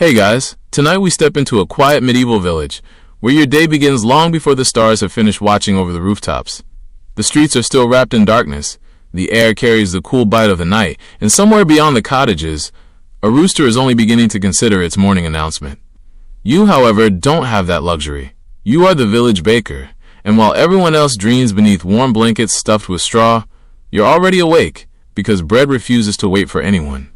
Hey guys, tonight we step into a quiet medieval village, where your day begins long before the stars have finished watching over the rooftops. The streets are still wrapped in darkness, the air carries the cool bite of the night, and somewhere beyond the cottages, a rooster is only beginning to consider its morning announcement. You, however, don't have that luxury. You are the village baker, and while everyone else dreams beneath warm blankets stuffed with straw, you're already awake, because bread refuses to wait for anyone.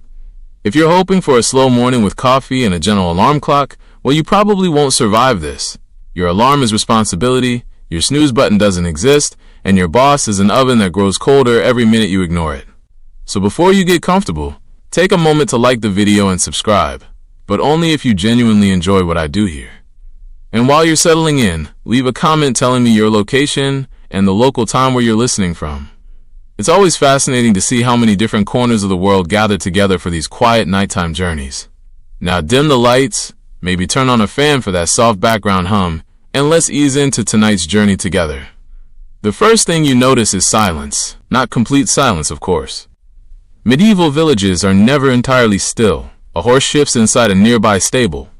If you're hoping for a slow morning with coffee and a gentle alarm clock, well, you probably won't survive this. Your alarm is responsibility, your snooze button doesn't exist, and your boss is an oven that grows colder every minute you ignore it. So before you get comfortable, take a moment to like the video and subscribe, but only if you genuinely enjoy what I do here. And while you're settling in, leave a comment telling me your location and the local time where you're listening from. It's always fascinating to see how many different corners of the world gather together for these quiet nighttime journeys. Now dim the lights, maybe turn on a fan for that soft background hum, and let's ease into tonight's journey together. The first thing you notice is silence. Not complete silence, of course. Medieval villages are never entirely still. A horse shifts inside a nearby stable.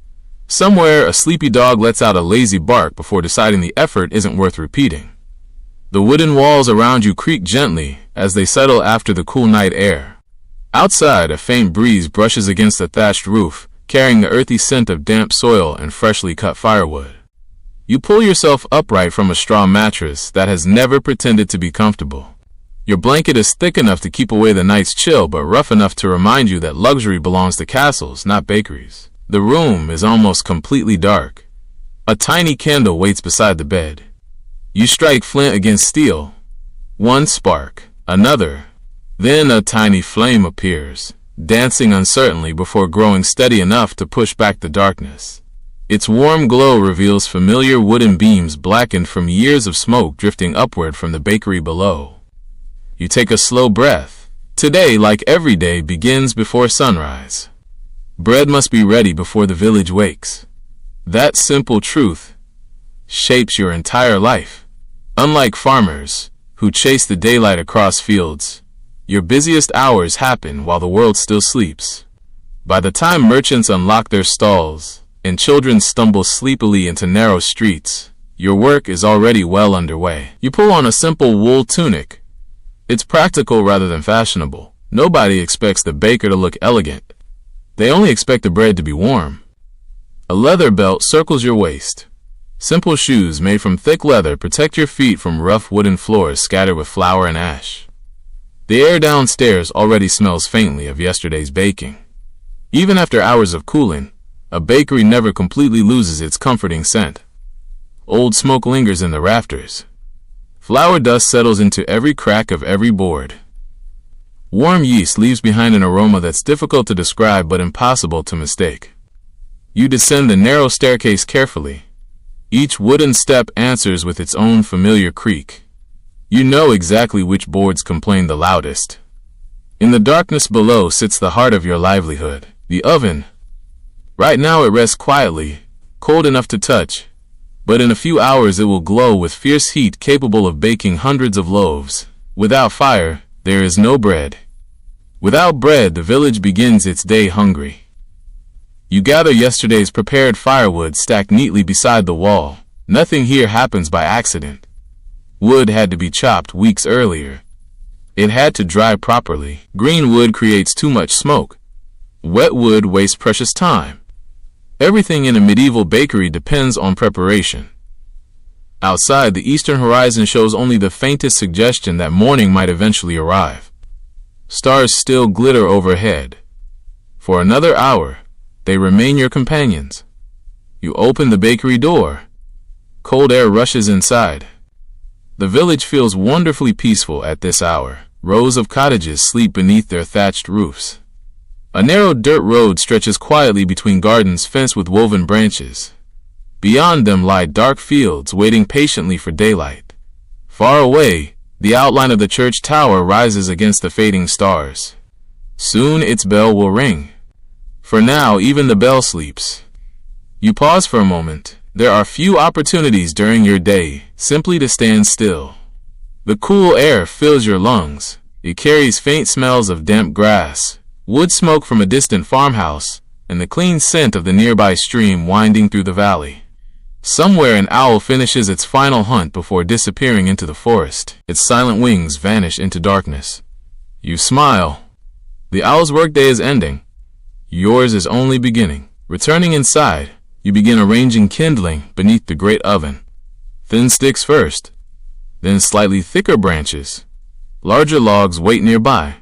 Somewhere, a sleepy dog lets out a lazy bark before deciding the effort isn't worth repeating. The wooden walls around you creak gently as they settle after the cool night air. Outside, a faint breeze brushes against the thatched roof, carrying the earthy scent of damp soil and freshly cut firewood. You pull yourself upright from a straw mattress that has never pretended to be comfortable. Your blanket is thick enough to keep away the night's chill, but rough enough to remind you that luxury belongs to castles, not bakeries. The room is almost completely dark. A tiny candle waits beside the bed. You strike flint against steel. One spark, another. Then a tiny flame appears, dancing uncertainly before growing steady enough to push back the darkness. Its warm glow reveals familiar wooden beams blackened from years of smoke drifting upward from the bakery below. You take a slow breath. Today, like every day, begins before sunrise. Bread must be ready before the village wakes. That simple truth shapes your entire life. Unlike farmers, who chase the daylight across fields, your busiest hours happen while the world still sleeps. By the time merchants unlock their stalls and children stumble sleepily into narrow streets, your work is already well underway. You pull on a simple wool tunic. It's practical rather than fashionable. Nobody expects the baker to look elegant. They only expect the bread to be warm. A leather belt circles your waist. Simple shoes made from thick leather protect your feet from rough wooden floors scattered with flour and ash. The air downstairs already smells faintly of yesterday's baking. Even after hours of cooling, a bakery never completely loses its comforting scent. Old smoke lingers in the rafters. Flour dust settles into every crack of every board. Warm yeast leaves behind an aroma that's difficult to describe but impossible to mistake. You descend the narrow staircase carefully. Each wooden step answers with its own familiar creak. You know exactly which boards complain the loudest. In the darkness below sits the heart of your livelihood, the oven. Right now it rests quietly, cold enough to touch, but in a few hours it will glow with fierce heat capable of baking hundreds of loaves. Without fire, there is no bread. Without bread, the village begins its day hungry. You gather yesterday's prepared firewood stacked neatly beside the wall. Nothing here happens by accident. Wood had to be chopped weeks earlier. It had to dry properly. Green wood creates too much smoke. Wet wood wastes precious time. Everything in a medieval bakery depends on preparation. Outside, the eastern horizon shows only the faintest suggestion that morning might eventually arrive. Stars still glitter overhead. For another hour, they remain your companions. You open the bakery door. Cold air rushes inside. The village feels wonderfully peaceful at this hour. Rows of cottages sleep beneath their thatched roofs. A narrow dirt road stretches quietly between gardens fenced with woven branches. Beyond them lie dark fields waiting patiently for daylight. Far away, the outline of the church tower rises against the fading stars. Soon its bell will ring. For now, even the bell sleeps. You pause for a moment. There are few opportunities during your day simply to stand still. The cool air fills your lungs. It carries faint smells of damp grass, wood smoke from a distant farmhouse, and the clean scent of the nearby stream winding through the valley. Somewhere an owl finishes its final hunt before disappearing into the forest. Its silent wings vanish into darkness. You smile. The owl's workday is ending. Yours is only beginning. Returning inside, you begin arranging kindling beneath the great oven. Thin sticks first, then slightly thicker branches. Larger logs wait nearby.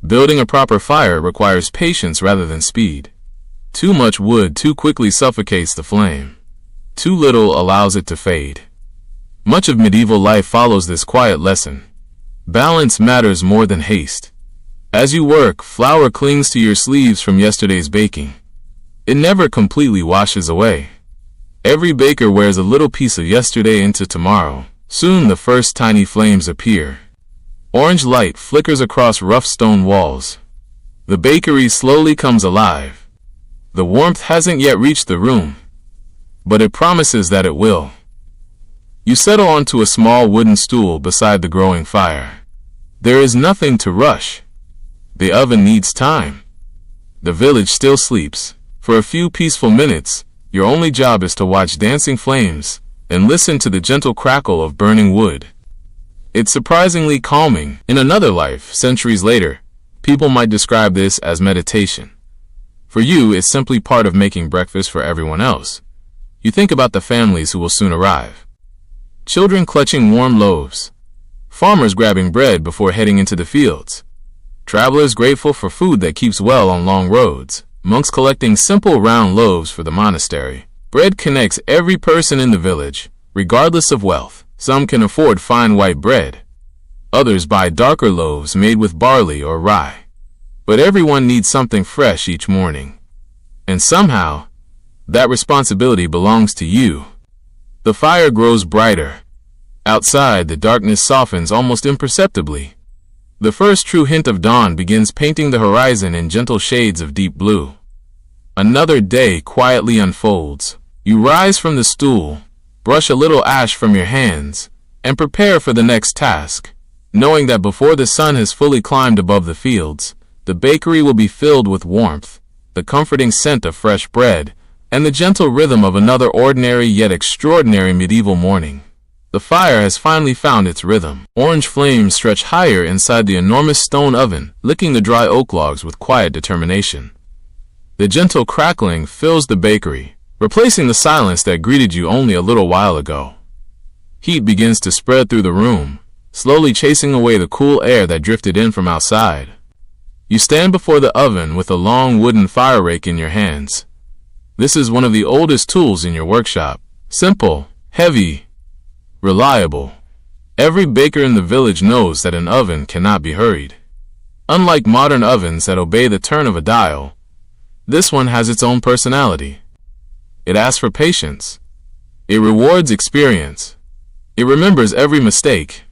Building a proper fire requires patience rather than speed. Too much wood too quickly suffocates the flame. Too little allows it to fade. Much of medieval life follows this quiet lesson. Balance matters more than haste. As you work, flour clings to your sleeves from yesterday's baking. It never completely washes away. Every baker wears a little piece of yesterday into tomorrow. Soon the first tiny flames appear. Orange light flickers across rough stone walls. The bakery slowly comes alive. The warmth hasn't yet reached the room, but it promises that it will. You settle onto a small wooden stool beside the growing fire. There is nothing to rush. The oven needs time. The village still sleeps. For a few peaceful minutes, your only job is to watch dancing flames and listen to the gentle crackle of burning wood. It's surprisingly calming. In another life, centuries later, people might describe this as meditation. For you, it's simply part of making breakfast for everyone else. You think about the families who will soon arrive. Children clutching warm loaves. Farmers grabbing bread before heading into the fields. Travelers grateful for food that keeps well on long roads. Monks collecting simple round loaves for the monastery. Bread connects every person in the village, regardless of wealth. Some can afford fine white bread. Others buy darker loaves made with barley or rye. But everyone needs something fresh each morning. And somehow, that responsibility belongs to you. The fire grows brighter. Outside, the darkness softens almost imperceptibly. The first true hint of dawn begins painting the horizon in gentle shades of deep blue. Another day quietly unfolds. You rise from the stool, brush a little ash from your hands, and prepare for the next task, knowing that before the sun has fully climbed above the fields, the bakery will be filled with warmth, the comforting scent of fresh bread, and the gentle rhythm of another ordinary yet extraordinary medieval morning. The fire has finally found its rhythm. Orange flames stretch higher inside the enormous stone oven, licking the dry oak logs with quiet determination. The gentle crackling fills the bakery, replacing the silence that greeted you only a little while ago. Heat begins to spread through the room, slowly chasing away the cool air that drifted in from outside. You stand before the oven with a long wooden fire rake in your hands. This is one of the oldest tools in your workshop. Simple, heavy, reliable. Every baker in the village knows that an oven cannot be hurried. Unlike modern ovens that obey the turn of a dial, this one has its own personality. It asks for patience. It rewards experience. It remembers every mistake.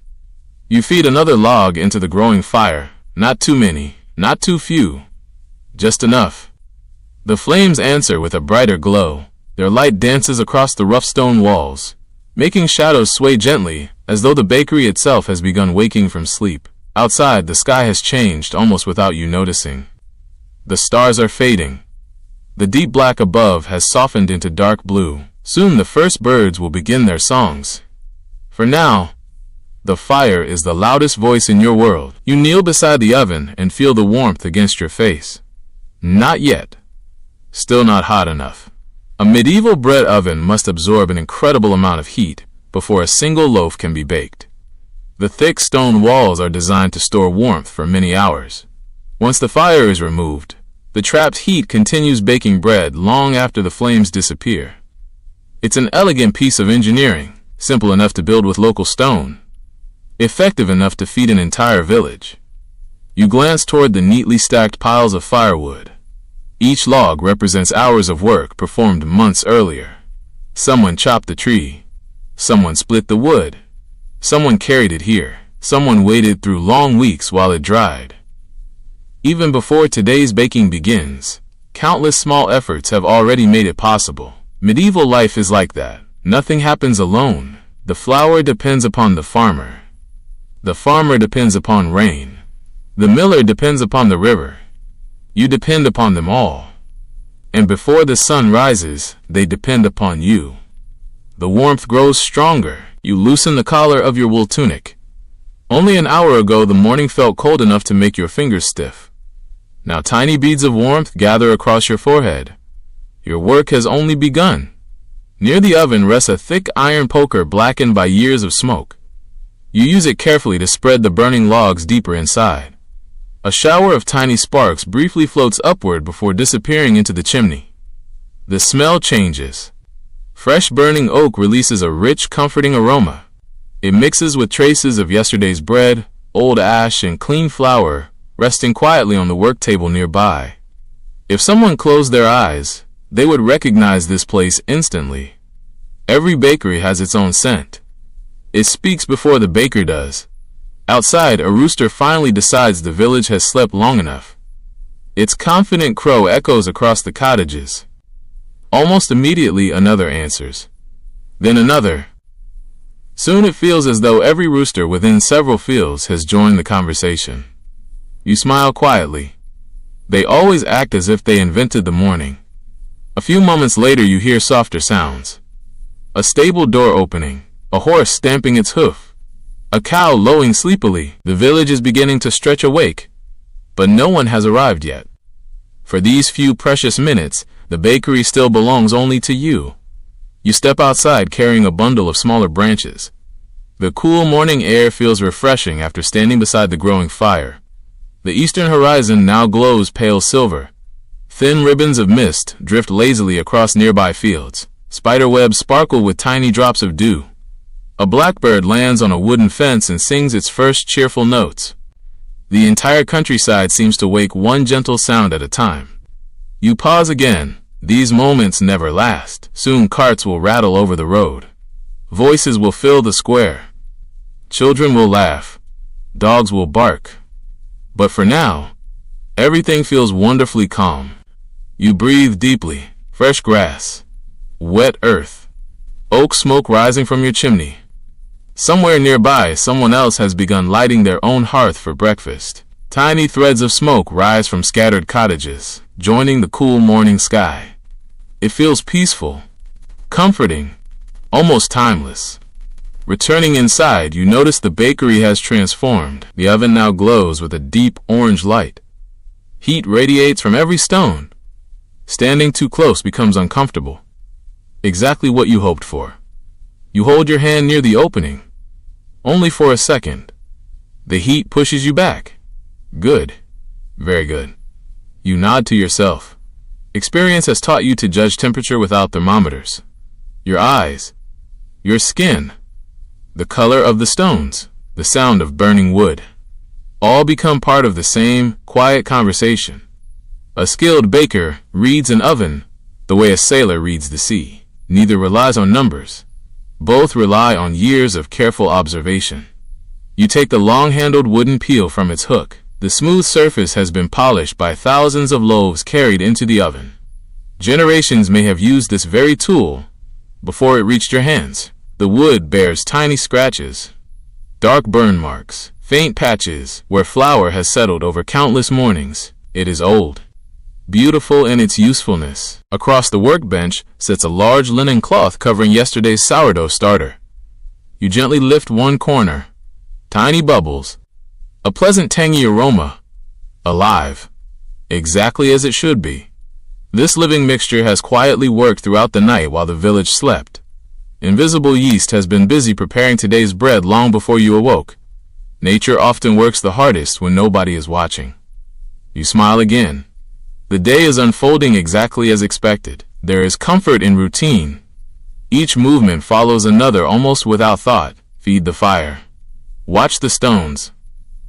You feed another log into the growing fire. Not too many, not too few. Just enough. The flames answer with a brighter glow. Their light dances across the rough stone walls, making shadows sway gently as though the bakery itself has begun waking from sleep. Outside, the sky has changed almost without you noticing. The stars are fading. The deep black above has softened into dark blue. Soon the first birds will begin their songs. For now, the fire is the loudest voice in your world. You kneel beside the oven and feel the warmth against your face. Not yet. Still not hot enough. A medieval bread oven must absorb an incredible amount of heat before a single loaf can be baked. The thick stone walls are designed to store warmth for many hours. Once the fire is removed, the trapped heat continues baking bread long after the flames disappear. It's an elegant piece of engineering, simple enough to build with local stone, effective enough to feed an entire village. You glance toward the neatly stacked piles of firewood. Each log represents hours of work performed months earlier. Someone chopped the tree. Someone split the wood. Someone carried it here. Someone waited through long weeks while it dried. Even before today's baking begins, countless small efforts have already made it possible. Medieval life is like that. Nothing happens alone. The flour depends upon the farmer. The farmer depends upon rain. The miller depends upon the river. You depend upon them all. And before the sun rises, they depend upon you. The warmth grows stronger. You loosen the collar of your wool tunic. Only an hour ago, the morning felt cold enough to make your fingers stiff. Now tiny beads of warmth gather across your forehead. Your work has only begun. Near the oven rests a thick iron poker blackened by years of smoke. You use it carefully to spread the burning logs deeper inside. A shower of tiny sparks briefly floats upward before disappearing into the chimney. The smell changes. Fresh burning oak releases a rich, comforting aroma. It mixes with traces of yesterday's bread, old ash, and clean flour, resting quietly on the work table nearby. If someone closed their eyes, they would recognize this place instantly. Every bakery has its own scent. It speaks before the baker does. Outside, a rooster finally decides the village has slept long enough. Its confident crow echoes across the cottages. Almost immediately, another answers. Then another. Soon it feels as though every rooster within several fields has joined the conversation. You smile quietly. They always act as if they invented the morning. A few moments later, you hear softer sounds. A stable door opening, a horse stamping its hoof, a cow lowing sleepily. The village is beginning to stretch awake, but no one has arrived yet. For these few precious minutes, the bakery still belongs only to you. You step outside carrying a bundle of smaller branches. The cool morning air feels refreshing after standing beside the growing fire. The eastern horizon now glows pale silver. Thin ribbons of mist drift lazily across nearby fields. Spiderwebs sparkle with tiny drops of dew. A blackbird lands on a wooden fence and sings its first cheerful notes. The entire countryside seems to wake one gentle sound at a time. You pause again. These moments never last. Soon carts will rattle over the road. Voices will fill the square. Children will laugh. Dogs will bark. But for now, everything feels wonderfully calm. You breathe deeply. Fresh grass. Wet earth. Oak smoke rising from your chimney. Somewhere nearby, someone else has begun lighting their own hearth for breakfast. Tiny threads of smoke rise from scattered cottages, joining the cool morning sky. It feels peaceful, comforting, almost timeless. Returning inside, you notice the bakery has transformed. The oven now glows with a deep orange light. Heat radiates from every stone. Standing too close becomes uncomfortable. Exactly what you hoped for. You hold your hand near the opening. Only for a second. The heat pushes you back. Good. Very good. You nod to yourself. Experience has taught you to judge temperature without thermometers. Your eyes, your skin, the color of the stones, the sound of burning wood, all become part of the same quiet conversation. A skilled baker reads an oven the way a sailor reads the sea. Neither relies on numbers. Both rely on years of careful observation. You take the long-handled wooden peel from its hook. The smooth surface has been polished by thousands of loaves carried into the oven. Generations may have used this very tool before it reached your hands. The wood bears tiny scratches, dark burn marks, faint patches where flour has settled over countless mornings. It is old, beautiful in its usefulness. Across the workbench sits a large linen cloth covering yesterday's sourdough starter. You gently lift one corner. Tiny bubbles. A pleasant tangy aroma. Alive. Exactly as it should be. This living mixture has quietly worked throughout the night while the village slept. Invisible yeast has been busy preparing today's bread long before you awoke. Nature often works the hardest when nobody is watching. You smile again. The day is unfolding exactly as expected. There is comfort in routine. Each movement follows another almost without thought. Feed the fire. Watch the stones.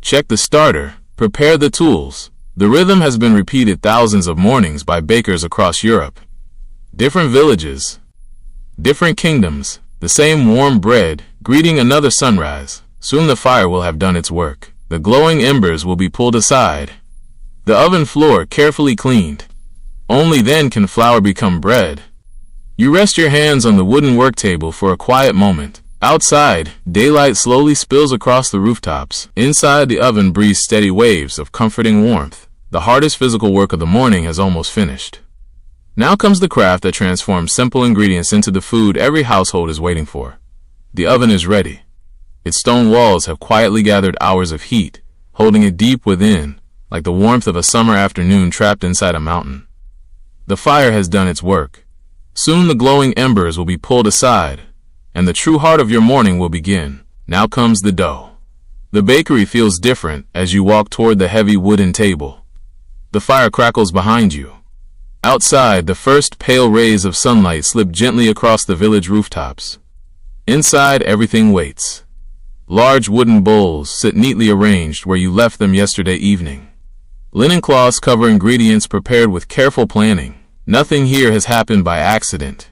Check the starter. Prepare the tools. The rhythm has been repeated thousands of mornings by bakers across Europe. Different villages, different kingdoms, the same warm bread, greeting another sunrise. Soon the fire will have done its work. The glowing embers will be pulled aside. The oven floor carefully cleaned. Only then can flour become bread. You rest your hands on the wooden work table for a quiet moment. Outside, daylight slowly spills across the rooftops. Inside, the oven breathes steady waves of comforting warmth. The hardest physical work of the morning has almost finished. Now comes the craft that transforms simple ingredients into the food every household is waiting for. The oven is ready. Its stone walls have quietly gathered hours of heat, holding it deep within, like the warmth of a summer afternoon trapped inside a mountain. The fire has done its work. Soon the glowing embers will be pulled aside, and the true heart of your morning will begin. Now comes the dough. The bakery feels different as you walk toward the heavy wooden table. The fire crackles behind you. Outside, the first pale rays of sunlight slip gently across the village rooftops. Inside, everything waits. Large wooden bowls sit neatly arranged where you left them yesterday evening. Linen cloths cover ingredients prepared with careful planning. Nothing here has happened by accident.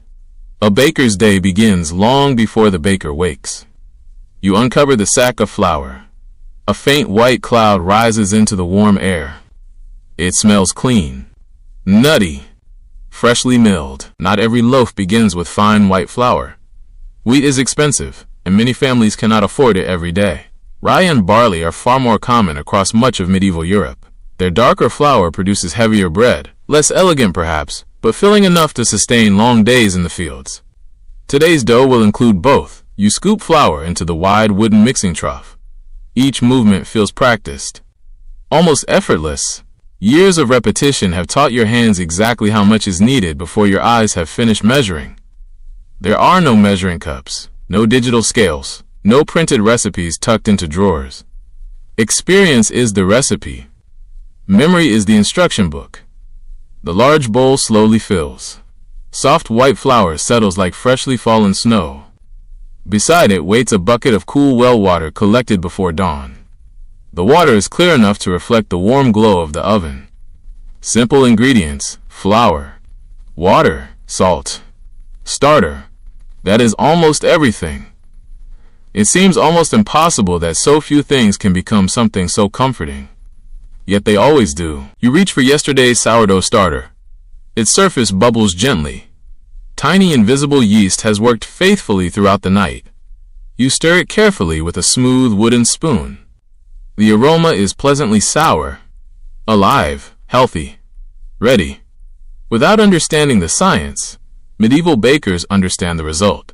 A baker's day begins long before the baker wakes. You uncover the sack of flour. A faint white cloud rises into the warm air. It smells clean, nutty, freshly milled. Not every loaf begins with fine white flour. Wheat is expensive, and many families cannot afford it every day. Rye and barley are far more common across much of medieval Europe. Their darker flour produces heavier bread, less elegant perhaps, but filling enough to sustain long days in the fields. Today's dough will include both. You scoop flour into the wide wooden mixing trough. Each movement feels practiced, almost effortless. Years of repetition have taught your hands exactly how much is needed before your eyes have finished measuring. There are no measuring cups, no digital scales, no printed recipes tucked into drawers. Experience is the recipe. Memory is the instruction book. The large bowl slowly fills. Soft white flour settles like freshly fallen snow. Beside it waits a bucket of cool well water collected before dawn. The water is clear enough to reflect the warm glow of the oven. Simple ingredients: flour, water, salt, starter. That is almost everything. It seems almost impossible that so few things can become something so comforting. Yet they always do. You reach for yesterday's sourdough starter. Its surface bubbles gently. Tiny invisible yeast has worked faithfully throughout the night. You stir it carefully with a smooth wooden spoon. The aroma is pleasantly sour, alive, healthy, ready. Without understanding the science, medieval bakers understand the result.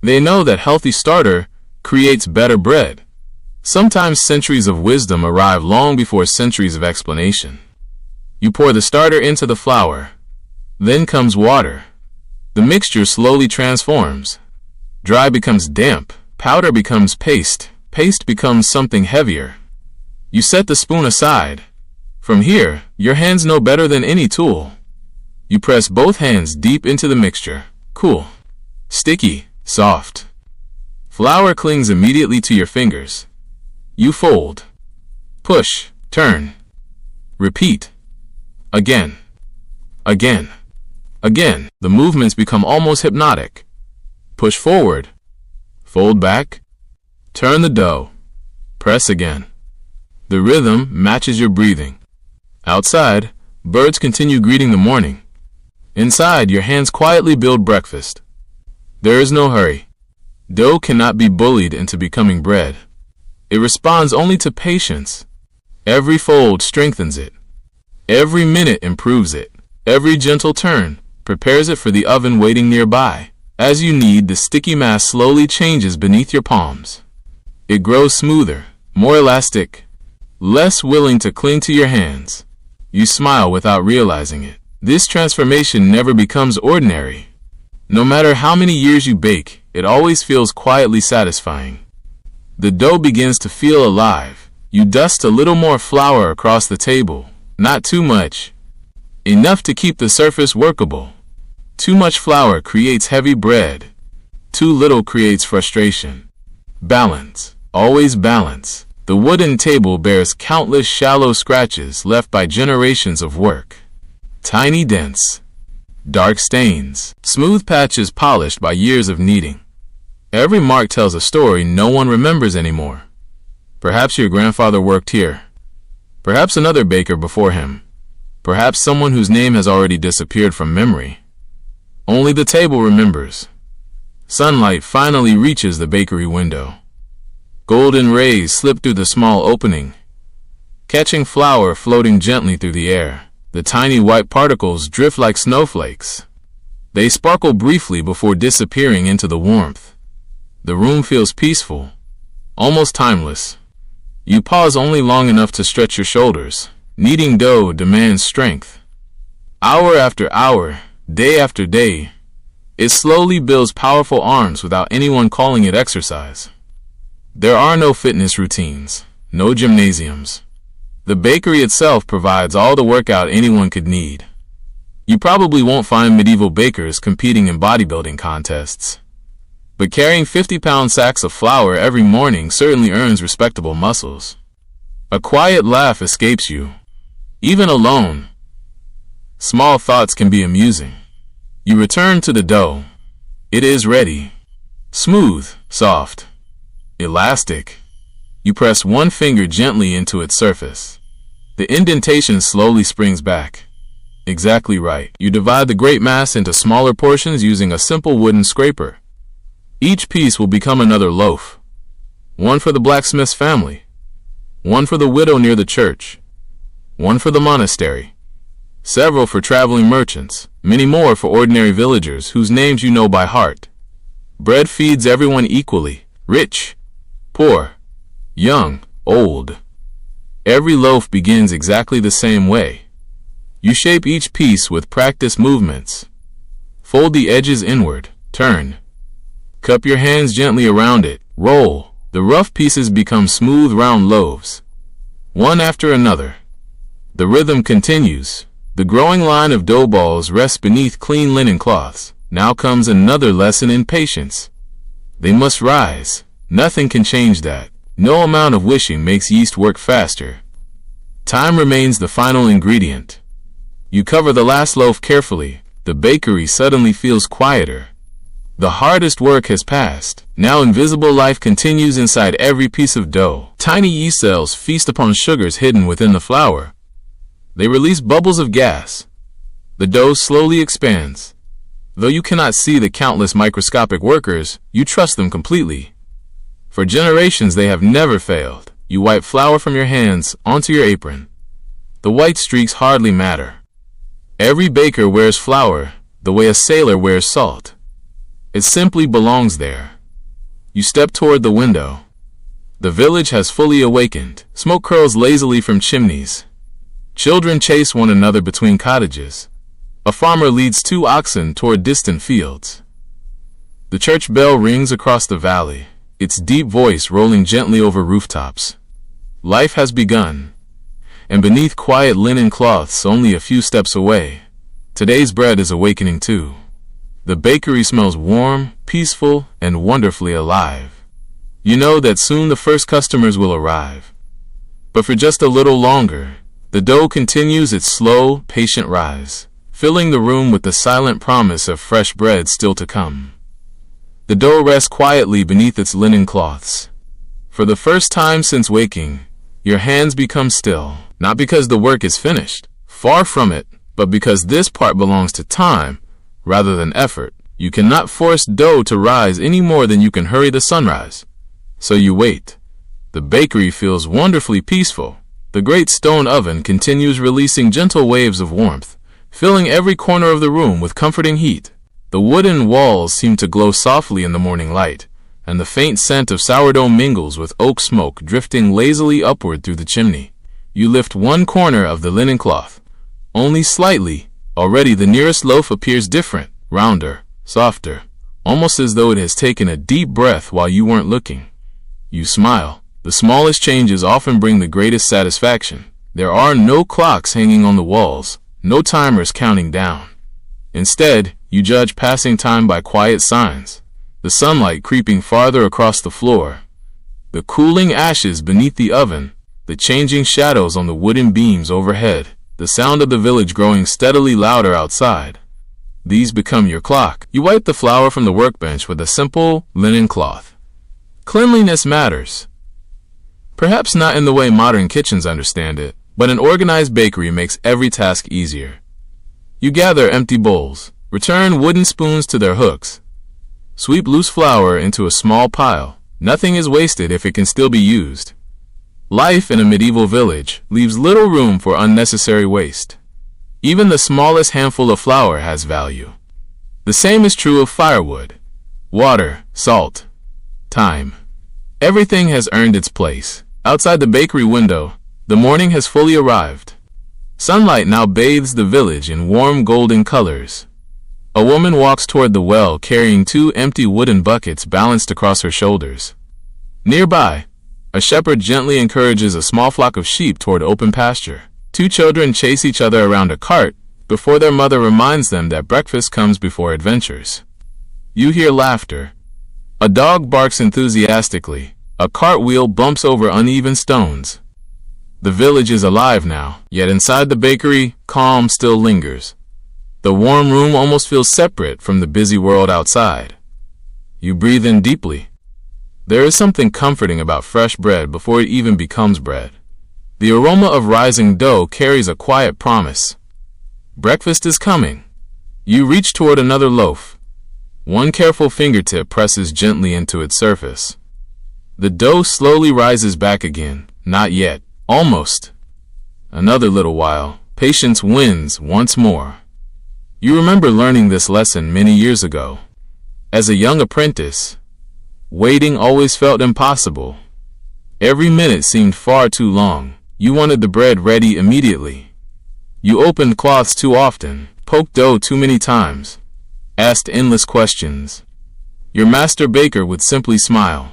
They know that healthy starter creates better bread. Sometimes centuries of wisdom arrive long before centuries of explanation. You pour the starter into the flour. Then comes water. The mixture slowly transforms. Dry becomes damp. Powder becomes paste. Paste becomes something heavier. You set the spoon aside. From here, your hands know better than any tool. You press both hands deep into the mixture. Cool. Sticky. Soft. Flour clings immediately to your fingers. You fold. Push. Turn. Repeat. Again. Again. Again. The movements become almost hypnotic. Push forward. Fold back. Turn the dough. Press again. The rhythm matches your breathing. Outside, birds continue greeting the morning. Inside, your hands quietly build breakfast. There is no hurry. Dough cannot be bullied into becoming bread. It responds only to patience. Every fold strengthens it. Every minute improves it. Every gentle turn prepares it for the oven waiting nearby. As you knead, the sticky mass slowly changes beneath your palms. It grows smoother, more elastic, less willing to cling to your hands. You smile without realizing it. This transformation never becomes ordinary. No matter how many years you bake, it always feels quietly satisfying. The dough begins to feel alive. You dust a little more flour across the table. Not too much. Enough to keep the surface workable. Too much flour creates heavy bread. Too little creates frustration. Balance. Always balance. The wooden table bears countless shallow scratches left by generations of work. Tiny dents. Dark stains. Smooth patches polished by years of kneading. Every mark tells a story no one remembers anymore. Perhaps your grandfather worked here. Perhaps another baker before him. Perhaps someone whose name has already disappeared from memory. Only the table remembers. Sunlight finally reaches the bakery window. Golden rays slip through the small opening, catching flour floating gently through the air. The tiny white particles drift like snowflakes. They sparkle briefly before disappearing into the warmth. The room feels peaceful, almost timeless. You pause only long enough to stretch your shoulders. Kneading dough demands strength. Hour after hour, day after day, it slowly builds powerful arms without anyone calling it exercise. There are no fitness routines, no gymnasiums. The bakery itself provides all the workout anyone could need. You probably won't find medieval bakers competing in bodybuilding contests. But carrying 50-pound sacks of flour every morning certainly earns respectable muscles. A quiet laugh escapes you. Even alone, small thoughts can be amusing. You return to the dough. It is ready. Smooth, soft, elastic. You press one finger gently into its surface. The indentation slowly springs back. Exactly right. You divide the great mass into smaller portions using a simple wooden scraper. Each piece will become another loaf. One for the blacksmith's family. One for the widow near the church. One for the monastery. Several for traveling merchants. Many more for ordinary villagers whose names you know by heart. Bread feeds everyone equally. Rich, poor, young, old. Every loaf begins exactly the same way. You shape each piece with practiced movements. Fold the edges inward. Turn. Cup your hands gently around it. Roll. The rough pieces become smooth round loaves. One after another. The rhythm continues. The growing line of dough balls rests beneath clean linen cloths. Now comes another lesson in patience. They must rise. Nothing can change that. No amount of wishing makes yeast work faster. Time remains the final ingredient. You cover the last loaf carefully. The bakery suddenly feels quieter. The hardest work has passed. Now invisible life continues inside every piece of dough. Tiny yeast cells feast upon sugars hidden within the flour. They release bubbles of gas. The dough slowly expands. Though you cannot see the countless microscopic workers, you trust them completely. For generations they have never failed. You wipe flour from your hands onto your apron. The white streaks hardly matter. Every baker wears flour the way a sailor wears salt. It simply belongs there. You step toward the window. The village has fully awakened. Smoke curls lazily from chimneys. Children chase one another between cottages. A farmer leads 2 oxen toward distant fields. The church bell rings across the valley, its deep voice rolling gently over rooftops. Life has begun. And beneath quiet linen cloths only a few steps away, today's bread is awakening too. The bakery smells warm, peaceful, and wonderfully alive. You know that soon the first customers will arrive. But for just a little longer, the dough continues its slow, patient rise, filling the room with the silent promise of fresh bread still to come. The dough rests quietly beneath its linen cloths. For the first time since waking, your hands become still, not because the work is finished, far from it, but because this part belongs to time, rather than effort. You cannot force dough to rise any more than you can hurry the sunrise. So you wait. The bakery feels wonderfully peaceful. The great stone oven continues releasing gentle waves of warmth, filling every corner of the room with comforting heat. The wooden walls seem to glow softly in the morning light, and the faint scent of sourdough mingles with oak smoke drifting lazily upward through the chimney. You lift one corner of the linen cloth, only slightly. Already the nearest loaf appears different, rounder, softer, almost as though it has taken a deep breath while you weren't looking. You smile. The smallest changes often bring the greatest satisfaction. There are no clocks hanging on the walls, no timers counting down. Instead, you judge passing time by quiet signs. The sunlight creeping farther across the floor, the cooling ashes beneath the oven, the changing shadows on the wooden beams overhead, the sound of the village growing steadily louder outside. These become your clock. You wipe the flour from the workbench with a simple linen cloth. Cleanliness matters. Perhaps not in the way modern kitchens understand it, but an organized bakery makes every task easier. You gather empty bowls, return wooden spoons to their hooks, sweep loose flour into a small pile. Nothing is wasted if it can still be used. Life in a medieval village leaves little room for unnecessary waste. Even the smallest handful of flour has value. The same is true of firewood, water, salt, time. Everything has earned its place. Outside the bakery window, the morning has fully arrived. Sunlight now bathes the village in warm golden colors. A woman walks toward the well carrying 2 empty wooden buckets balanced across her shoulders. Nearby, a shepherd gently encourages a small flock of sheep toward open pasture. 2 children chase each other around a cart before their mother reminds them that breakfast comes before adventures. You hear laughter. A dog barks enthusiastically. A cartwheel bumps over uneven stones. The village is alive now, yet inside the bakery, calm still lingers. The warm room almost feels separate from the busy world outside. You breathe in deeply. There is something comforting about fresh bread before it even becomes bread. The aroma of rising dough carries a quiet promise. Breakfast is coming. You reach toward another loaf. One careful fingertip presses gently into its surface. The dough slowly rises back again. Not yet. Almost. Another little while. Patience wins once more. You remember learning this lesson many years ago. As a young apprentice, waiting always felt impossible. Every minute seemed far too long. You wanted the bread ready immediately. You opened cloths too often, poked dough too many times, asked endless questions. Your master baker would simply smile.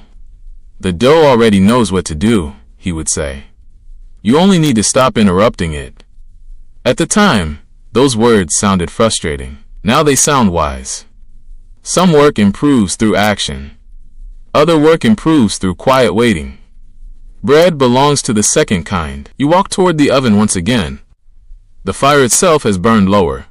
The dough already knows what to do, he would say. You only need to stop interrupting it. At the time, those words sounded frustrating. Now they sound wise. Some work improves through action. Other work improves through quiet waiting. Bread belongs to the second kind. You walk toward the oven once again. The fire itself has burned lower.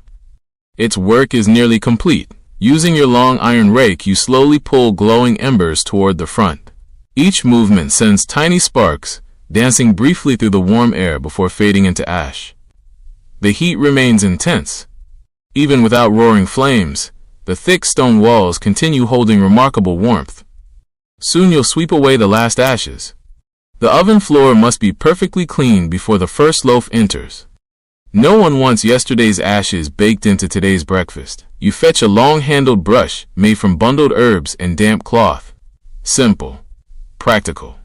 Its work is nearly complete. Using your long iron rake, you slowly pull glowing embers toward the front. Each movement sends tiny sparks, dancing briefly through the warm air before fading into ash. The heat remains intense. Even without roaring flames, the thick stone walls continue holding remarkable warmth. Soon you'll sweep away the last ashes. The oven floor must be perfectly clean before the first loaf enters. No one wants yesterday's ashes baked into today's breakfast. You fetch a long-handled brush made from bundled herbs and damp cloth. Simple, practical,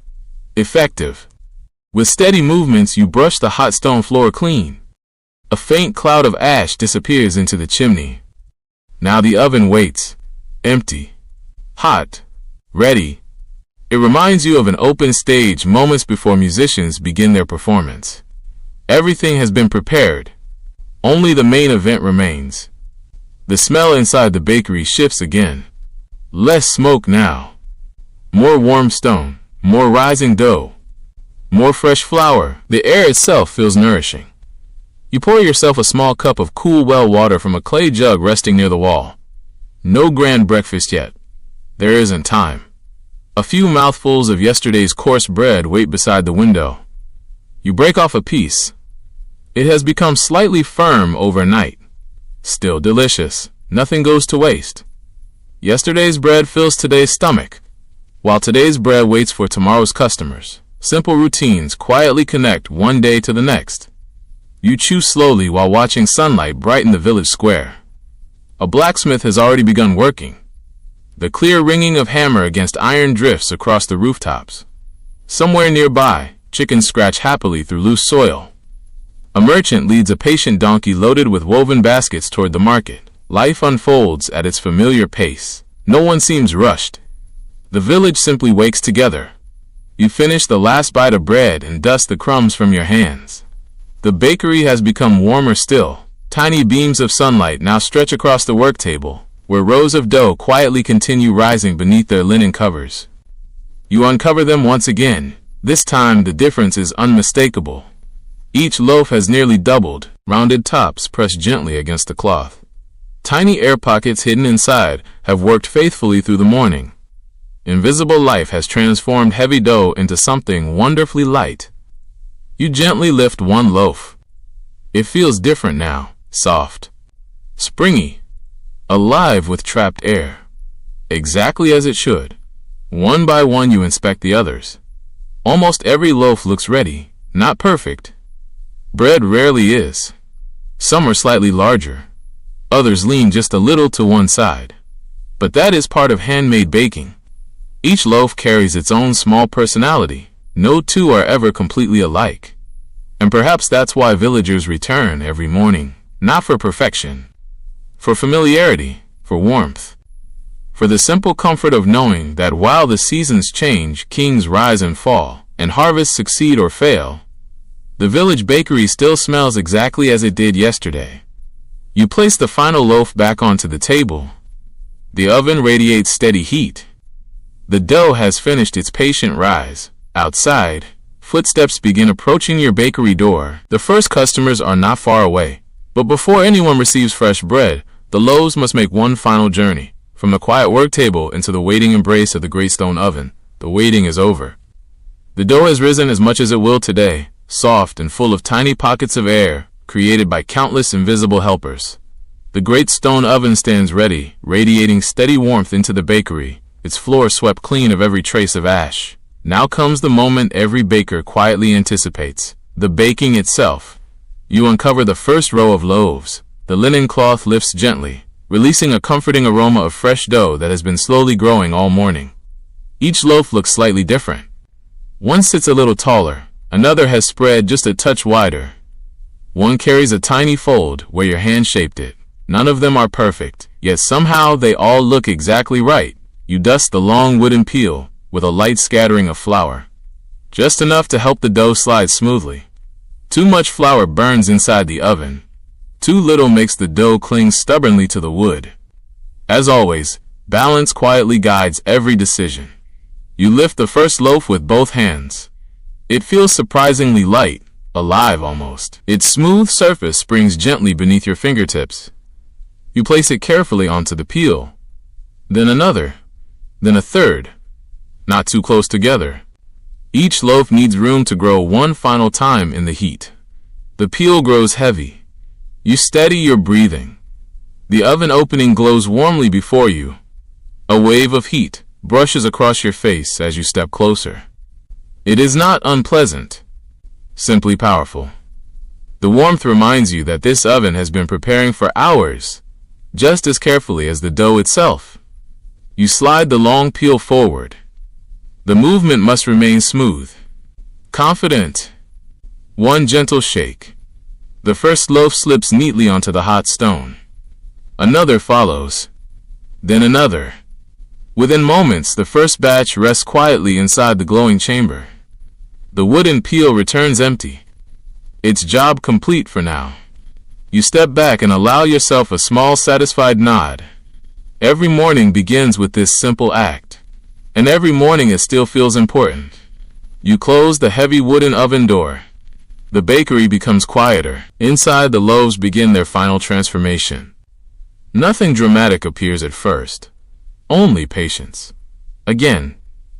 effective. With steady movements, you brush the hot stone floor clean. A faint cloud of ash disappears into the chimney. Now the oven waits, empty, hot, ready. It reminds you of an open stage moments before musicians begin their performance. Everything has been prepared. Only the main event remains. The smell inside the bakery shifts again. Less smoke now. More warm stone. More rising dough. More fresh flour. The air itself feels nourishing. You pour yourself a small cup of cool well water from a clay jug resting near the wall. No grand breakfast yet. There isn't time. A few mouthfuls of yesterday's coarse bread wait beside the window. You break off a piece. It has become slightly firm overnight. Still delicious. Nothing goes to waste. Yesterday's bread fills today's stomach, while today's bread waits for tomorrow's customers. Simple routines quietly connect one day to the next. You chew slowly while watching sunlight brighten the village square. A blacksmith has already begun working. The clear ringing of hammer against iron drifts across the rooftops. Somewhere nearby, chickens scratch happily through loose soil. A merchant leads a patient donkey loaded with woven baskets toward the market. Life unfolds at its familiar pace. No one seems rushed. The village simply wakes together. You finish the last bite of bread and dust the crumbs from your hands. The bakery has become warmer still. Tiny beams of sunlight now stretch across the work table, where rows of dough quietly continue rising beneath their linen covers. You uncover them once again. This time the difference is unmistakable. Each loaf has nearly doubled, rounded tops pressed gently against the cloth. Tiny air pockets hidden inside have worked faithfully through the morning. Invisible life has transformed heavy dough into something wonderfully light. You gently lift one loaf. It feels different now, soft, springy, alive with trapped air. Exactly as it should. One by one you inspect the others. Almost every loaf looks ready, not perfect. Bread rarely is. Some are slightly larger. Others lean just a little to one side. But that is part of handmade baking. Each loaf carries its own small personality. No two are ever completely alike. And perhaps that's why villagers return every morning, not for perfection, for familiarity, for warmth, for the simple comfort of knowing that while the seasons change, kings rise and fall, and harvests succeed or fail, the village bakery still smells exactly as it did yesterday. You place the final loaf back onto the table. The oven radiates steady heat. The dough has finished its patient rise. Outside, footsteps begin approaching your bakery door. The first customers are not far away. But before anyone receives fresh bread, the loaves must make one final journey. From the quiet work table into the waiting embrace of the great stone oven. The waiting is over. The dough has risen as much as it will today, soft and full of tiny pockets of air, created by countless invisible helpers. The great stone oven stands ready, radiating steady warmth into the bakery, its floor swept clean of every trace of ash. Now comes the moment every baker quietly anticipates, the baking itself. You uncover the first row of loaves. The linen cloth lifts gently, releasing a comforting aroma of fresh dough that has been slowly growing all morning. Each loaf looks slightly different. One sits a little taller, another has spread just a touch wider. One carries a tiny fold where your hand shaped it. None of them are perfect, yet somehow they all look exactly right. You dust the long wooden peel with a light scattering of flour, just enough to help the dough slide smoothly. Too much flour burns inside the oven. Too little makes the dough cling stubbornly to the wood. As always, balance quietly guides every decision. You lift the first loaf with both hands. It feels surprisingly light, alive almost. Its smooth surface springs gently beneath your fingertips. You place it carefully onto the peel. Then another. Then a third. Not too close together. Each loaf needs room to grow one final time in the heat. The peel grows heavy. You steady your breathing. The oven opening glows warmly before you. A wave of heat brushes across your face as you step closer. It is not unpleasant, simply powerful. The warmth reminds you that this oven has been preparing for hours, just as carefully as the dough itself. You slide the long peel forward. The movement must remain smooth, confident. One gentle shake. The first loaf slips neatly onto the hot stone. Another follows. Then another. Within moments, the first batch rests quietly inside the glowing chamber. The wooden peel returns empty. Its job complete for now. You step back and allow yourself a small, satisfied nod. Every morning begins with this simple act. And every morning it still feels important. You close the heavy wooden oven door. The bakery becomes quieter. Inside, the loaves begin their final transformation. Nothing dramatic appears at first. Only patience. Again,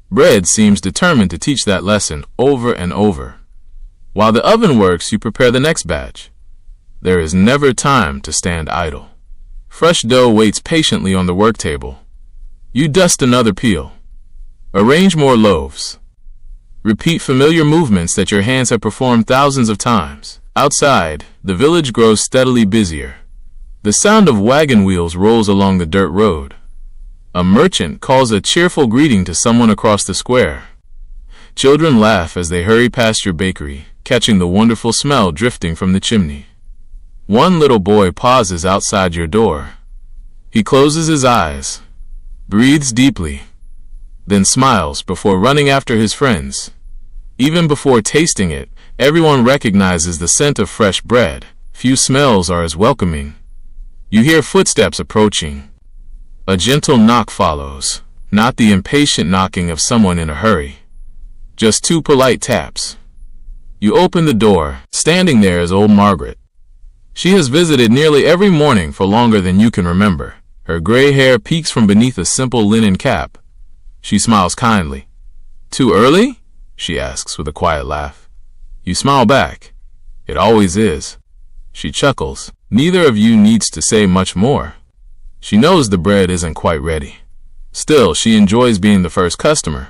bread seems determined to teach that lesson over and over. While the oven works, you prepare the next batch. There is never time to stand idle. Fresh dough waits patiently on the work table. You dust another peel. Arrange more loaves. Repeat familiar movements that your hands have performed thousands of times. Outside, the village grows steadily busier. The sound of wagon wheels rolls along the dirt road. A merchant calls a cheerful greeting to someone across the square. Children laugh as they hurry past your bakery, catching the wonderful smell drifting from the chimney. One little boy pauses outside your door. He closes his eyes, breathes deeply, then smiles before running after his friends. Even before tasting it, everyone recognizes the scent of fresh bread. Few smells are as welcoming. You hear footsteps approaching. A gentle knock follows, not the impatient knocking of someone in a hurry. Just two polite taps. You open the door. Standing there is old Margaret. She has visited nearly every morning for longer than you can remember. Her gray hair peeks from beneath a simple linen cap. She smiles kindly. "Too early?" she asks with a quiet laugh. You smile back. "It always is." She chuckles. Neither of you needs to say much more. She knows the bread isn't quite ready. Still, she enjoys being the first customer.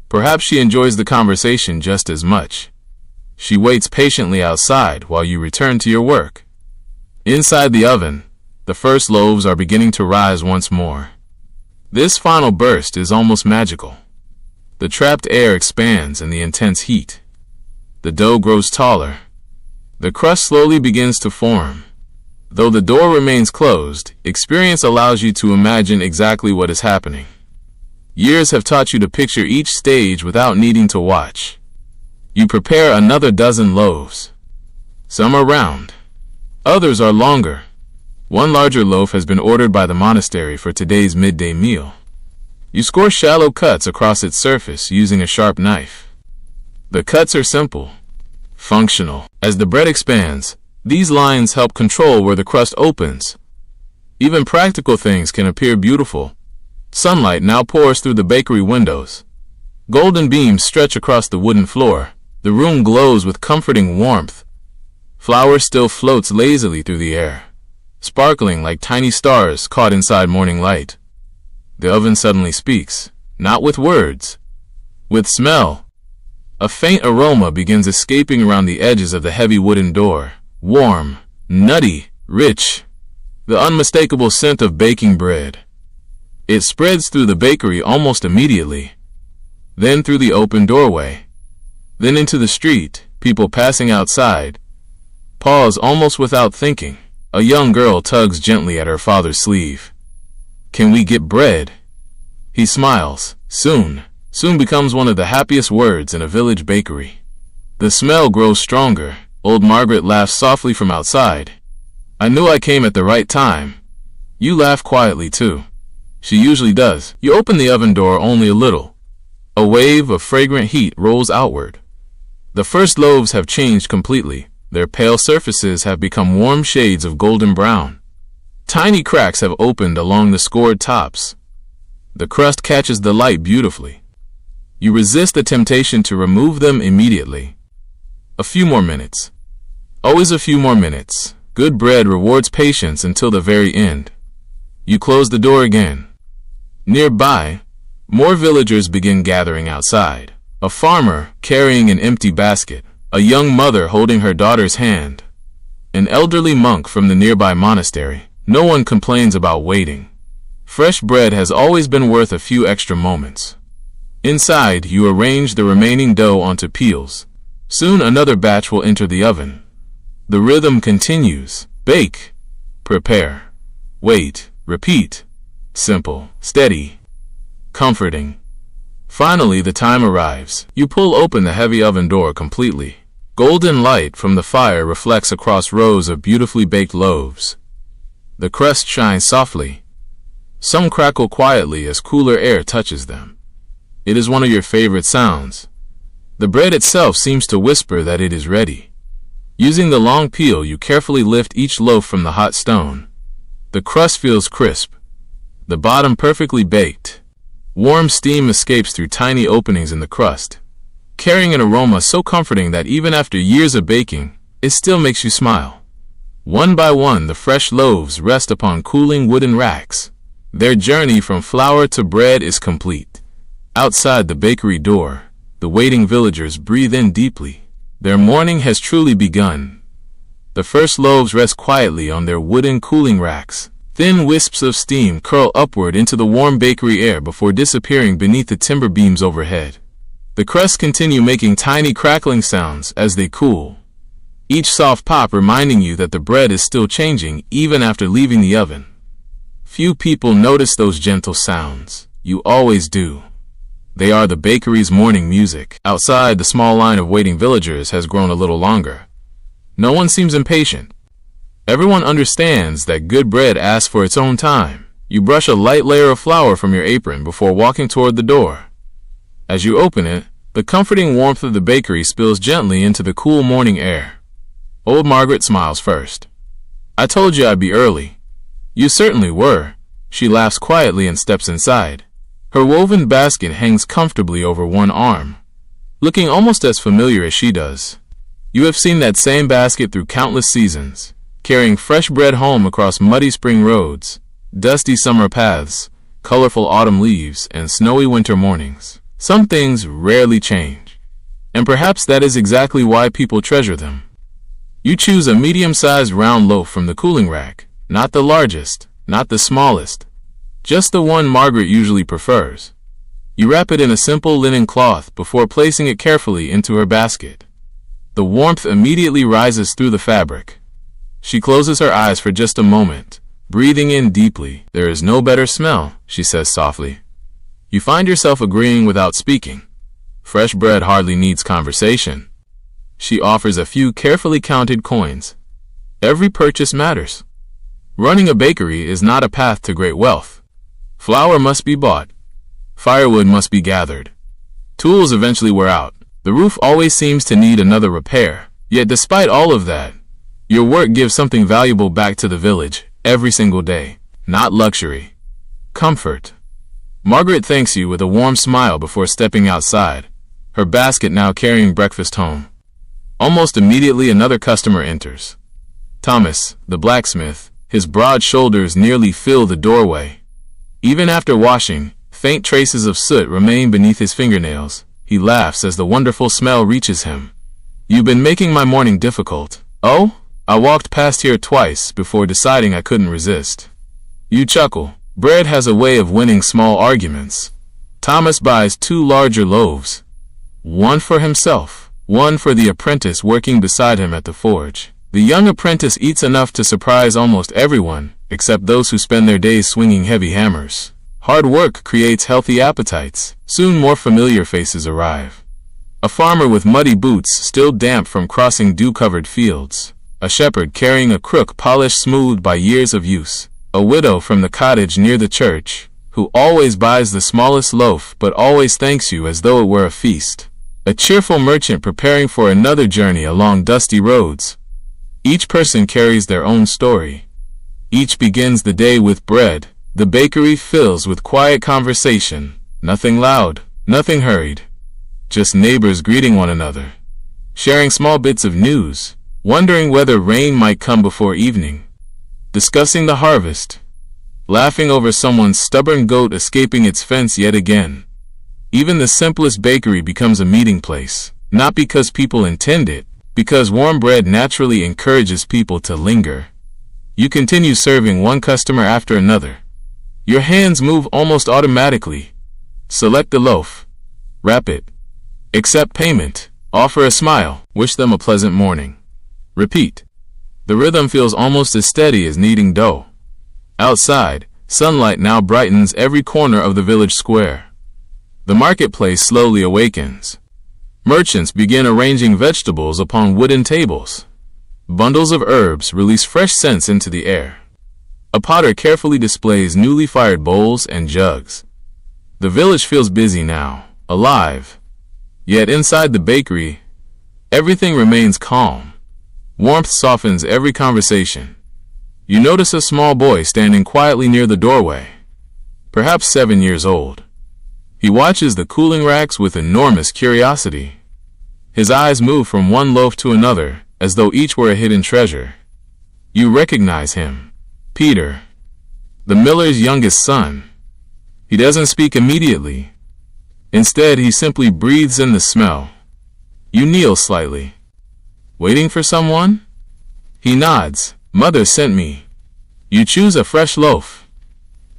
Perhaps she enjoys the conversation just as much. She waits patiently outside while you return to your work. Inside the oven, the first loaves are beginning to rise once more. This final burst is almost magical. The trapped air expands in the intense heat. The dough grows taller. The crust slowly begins to form. Though the door remains closed, experience allows you to imagine exactly what is happening. Years have taught you to picture each stage without needing to watch. You prepare another dozen loaves. Some are round. Others are longer. One larger loaf has been ordered by the monastery for today's midday meal. You score shallow cuts across its surface using a sharp knife. The cuts are simple, functional. As the bread expands, these lines help control where the crust opens. Even practical things can appear beautiful. Sunlight now pours through the bakery windows. Golden beams stretch across the wooden floor. The room glows with comforting warmth. Flour still floats lazily through the air, sparkling like tiny stars caught inside morning light. The oven suddenly speaks, not with words, with smell. A faint aroma begins escaping around the edges of the heavy wooden door. Warm, nutty, rich. The unmistakable scent of baking bread. It spreads through the bakery almost immediately. Then through the open doorway. Then into the street, people passing outside. Pause almost without thinking. A young girl tugs gently at her father's sleeve. "Can we get bread?" He smiles. Soon becomes one of the happiest words in a village bakery. The smell grows stronger. Old Margaret laughs softly from outside. "I knew I came at the right time." You laugh quietly too. She usually does. You open the oven door only a little. A wave of fragrant heat rolls outward. The first loaves have changed completely. Their pale surfaces have become warm shades of golden brown. Tiny cracks have opened along the scored tops. The crust catches the light beautifully. You resist the temptation to remove them immediately. A few more minutes. Always a few more minutes. Good bread rewards patience until the very end. You close the door again. Nearby, more villagers begin gathering outside. A farmer carrying an empty basket. A young mother holding her daughter's hand. An elderly monk from the nearby monastery. No one complains about waiting. Fresh bread has always been worth a few extra moments. Inside, you arrange the remaining dough onto peels. Soon another batch will enter the oven. The rhythm continues. Bake, prepare, wait, repeat. Simple, steady, comforting. Finally, the time arrives. You pull open the heavy oven door completely. Golden light from the fire reflects across rows of beautifully baked loaves. The crust shines softly. Some crackle quietly as cooler air touches them. It is one of your favorite sounds. The bread itself seems to whisper that it is ready. Using the long peel, you carefully lift each loaf from the hot stone. The crust feels crisp. The bottom perfectly baked. Warm steam escapes through tiny openings in the crust, carrying an aroma so comforting that even after years of baking, it still makes you smile. One by one, the fresh loaves rest upon cooling wooden racks. Their journey from flour to bread is complete. Outside the bakery door, the waiting villagers breathe in deeply. Their morning has truly begun. The first loaves rest quietly on their wooden cooling racks. Thin wisps of steam curl upward into the warm bakery air before disappearing beneath the timber beams overhead. The crusts continue making tiny crackling sounds as they cool. Each soft pop reminding you that the bread is still changing even after leaving the oven. Few people notice those gentle sounds. You always do. They are the bakery's morning music. Outside, the small line of waiting villagers has grown a little longer. No one seems impatient. Everyone understands that good bread asks for its own time. You brush a light layer of flour from your apron before walking toward the door. As you open it, the comforting warmth of the bakery spills gently into the cool morning air. Old Margaret smiles first. "I told you I'd be early." "You certainly were." She laughs quietly and steps inside. Her woven basket hangs comfortably over one arm, looking almost as familiar as she does. You have seen that same basket through countless seasons, carrying fresh bread home across muddy spring roads, dusty summer paths, colorful autumn leaves, and snowy winter mornings. Some things rarely change, and perhaps that is exactly why people treasure them. You choose a medium-sized round loaf from the cooling rack, not the largest, not the smallest, just the one Margaret usually prefers. You wrap it in a simple linen cloth before placing it carefully into her basket. The warmth immediately rises through the fabric. She closes her eyes for just a moment, breathing in deeply. "There is no better smell," she says softly. You find yourself agreeing without speaking. Fresh bread hardly needs conversation. She offers a few carefully counted coins. Every purchase matters. Running a bakery is not a path to great wealth. Flour must be bought. Firewood must be gathered. Tools eventually wear out. The roof always seems to need another repair. Yet despite all of that, your work gives something valuable back to the village every single day. Not luxury. Comfort. Margaret thanks you with a warm smile before stepping outside, her basket now carrying breakfast home. Almost immediately another customer enters. Thomas, the blacksmith, his broad shoulders nearly fill the doorway. Even after washing, faint traces of soot remain beneath his fingernails. He laughs as the wonderful smell reaches him. "You've been making my morning difficult." "Oh, I walked past here twice before deciding I couldn't resist." You chuckle. Bread has a way of winning small arguments. Thomas buys 2 larger loaves. One for himself, one for the apprentice working beside him at the forge. The young apprentice eats enough to surprise almost everyone, except those who spend their days swinging heavy hammers. Hard work creates healthy appetites. Soon more familiar faces arrive. A farmer with muddy boots still damp from crossing dew-covered fields. A shepherd carrying a crook polished smooth by years of use. A widow from the cottage near the church, who always buys the smallest loaf but always thanks you as though it were a feast. A cheerful merchant preparing for another journey along dusty roads. Each person carries their own story. Each begins the day with bread. The bakery fills with quiet conversation. Nothing loud, nothing hurried. Just neighbors greeting one another. Sharing small bits of news. Wondering whether rain might come before evening. Discussing the harvest. Laughing over someone's stubborn goat escaping its fence yet again. Even the simplest bakery becomes a meeting place. Not because people intend it, because warm bread naturally encourages people to linger. You continue serving one customer after another. Your hands move almost automatically. Select the loaf. Wrap it. Accept payment. Offer a smile. Wish them a pleasant morning. Repeat. The rhythm feels almost as steady as kneading dough. Outside, sunlight now brightens every corner of the village square. The marketplace slowly awakens. Merchants begin arranging vegetables upon wooden tables. Bundles of herbs release fresh scents into the air. A potter carefully displays newly fired bowls and jugs. The village feels busy now, alive. Yet inside the bakery, everything remains calm. Warmth softens every conversation. You notice a small boy standing quietly near the doorway, perhaps 7 years old. He watches the cooling racks with enormous curiosity. His eyes move from one loaf to another, as though each were a hidden treasure. You recognize him. Peter, the miller's youngest son. He doesn't speak immediately. Instead, he simply breathes in the smell. You kneel slightly. Waiting for someone? He nods. Mother sent me. You choose a fresh loaf.